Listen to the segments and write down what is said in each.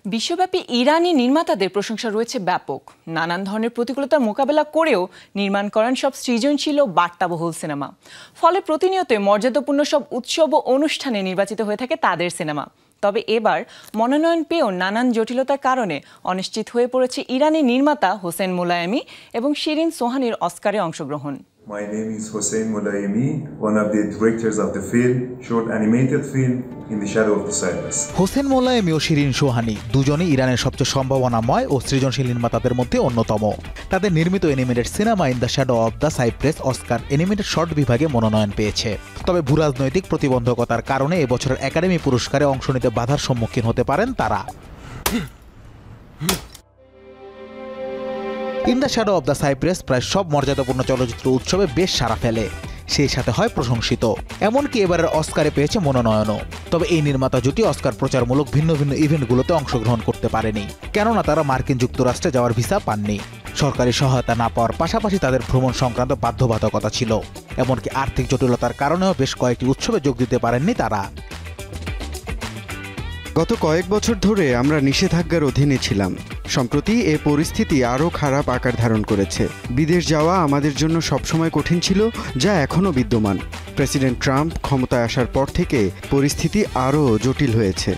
বিশ্বব্যাপী ইরানি নির্মাতাদের প্রশংসা রয়েছে ব্যাপক। নানান ধরনের প্রতিকূলতার মোকাবেলা করেও নির্মাণ করেন সব সৃজনশীল ও বার্তাবহুল সিনেমা। ফলে প্রতিনিয়ত মর্যাদাপূর্ণ সব উৎসব ও অনুষ্ঠানে নির্বাচিত হয়ে থাকে তাদের সিনেমা। তবে এবার মনোনয়ন পেয়েও নানান জটিলতার কারণে অনিশ্চিত হয়ে পড়েছে ইরানি নির্মাতা হোসেন মোলায়েমি এবং শিরিন সোহানীর অস্কারে অংশগ্রহণ। My name is Hossein Molayemi, one of the directors of the film, short animated film In the Shadow of the Cypress. Hossain মোলায়েমি ও শিরিন সোহানী দুজনই ইরানের সবচেয়ে সম্ভাবনাময় ও সৃজনশীল নির্মাতাদের মধ্যে অন্যতম। তাদের নির্মিত animated cinema in the shadow of the cypress Oscar animated short বিভাগে মনোনয়ন পেয়েছে। তবে ভূরাজনৈতিক প্রতিবন্ধকতার কারণে এবছরের একাডেমি পুরস্কারে অংশ নিতে বাধার সম্মুখীন হতে পারেন তারা। In the shadow of the cypress প্রায় সব মর্যাদাপূর্ণ চলচ্চিত্র উৎসবে বেশ সাড়া ফেলে, সেই সাথে হয় প্রশংসিত। এমনকি এবারের অস্কারে পেয়েছে মনোনয়নও। তবে এই নির্মাতা জুটি অস্কার প্রচারমূলক ভিন্ন ভিন্ন ইভেন্টগুলোতে অংশগ্রহণ করতে পারেনি, কেননা তারা মার্কিন যুক্তরাষ্ট্রে যাওয়ার ভিসা পাননি। সরকারি সহায়তা না পাওয়ার পাশাপাশি তাদের ভ্রমণ সংক্রান্ত বাধ্যবাধকতা ছিল। এমনকি আর্থিক জটিলতার কারণেও বেশ কয়েকটি উৎসবে যোগ দিতে পারেননি তারা। গত কয়েক বছর ধরে আমরা নিষেধাজ্ঞার অধীনে ছিলাম। সম্প্রতি এ পরিস্থিতি আরও খারাপ আকার ধারণ করেছে। বিদেশ যাওয়া আমাদের জন্য সবসময় কঠিন ছিল, যা এখনও বিদ্যমান। প্রেসিডেন্ট ট্রাম্প ক্ষমতায় আসার পর থেকে পরিস্থিতি আরও জটিল হয়েছে।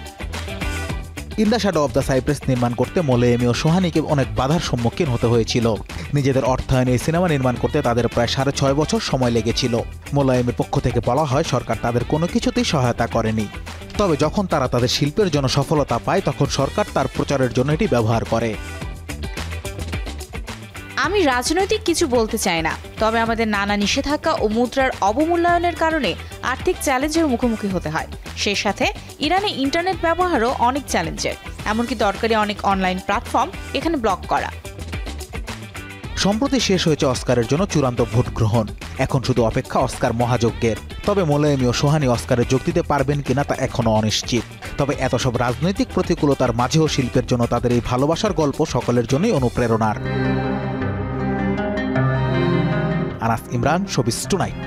In the shadow of the cypress নির্মাণ করতে মোলায়েমি ও সোহানীকে অনেক বাধার সম্মুখীন হতে হয়েছিল। নিজেদের অর্থায়নে এই সিনেমা নির্মাণ করতে তাদের প্রায় 6.5 বছর সময় লেগেছিল। মোলায়েমির পক্ষ থেকে বলা হয় সরকার তাদের কোনো কিছুতেই সহায়তা করেনি। তবে যখন তারা তাদের শিল্পের জন্য সফলতা পায় তখন সরকার তার প্রচারের জন্য এটি ব্যবহার করে। আমি রাজনৈতিক কিছু বলতে চাই না, তবে আমাদের নানা নিষেধাজ্ঞা ও মুদ্রার অবমূল্যায়নের কারণে আর্থিক চ্যালেঞ্জের মুখোমুখি হতে হয়। সেই সাথে ইরানে ইন্টারনেট ব্যবহারও অনেক চ্যালেঞ্জের, এমনকি দরকারি অনেক অনলাইন প্ল্যাটফর্ম এখানে ব্লক করা। সম্প্রতি শেষ হয়েছে অস্কারের জন্য চূড়ান্ত ভোট গ্রহণ। এখন শুধু অপেক্ষা অস্কার মহাযজ্ঞের। তবে মোলায়েমি ও সোহানী অস্কারে যোগ দিতে পারবেন কিনা তা এখনও অনিশ্চিত। তবে এত সব রাজনৈতিক প্রতিকূলতার মাঝেও শিল্পের জন্য তাদের এই ভালোবাসার গল্প সকলের জন্যই অনুপ্রেরণার। Anas Imran, showbiz tonight.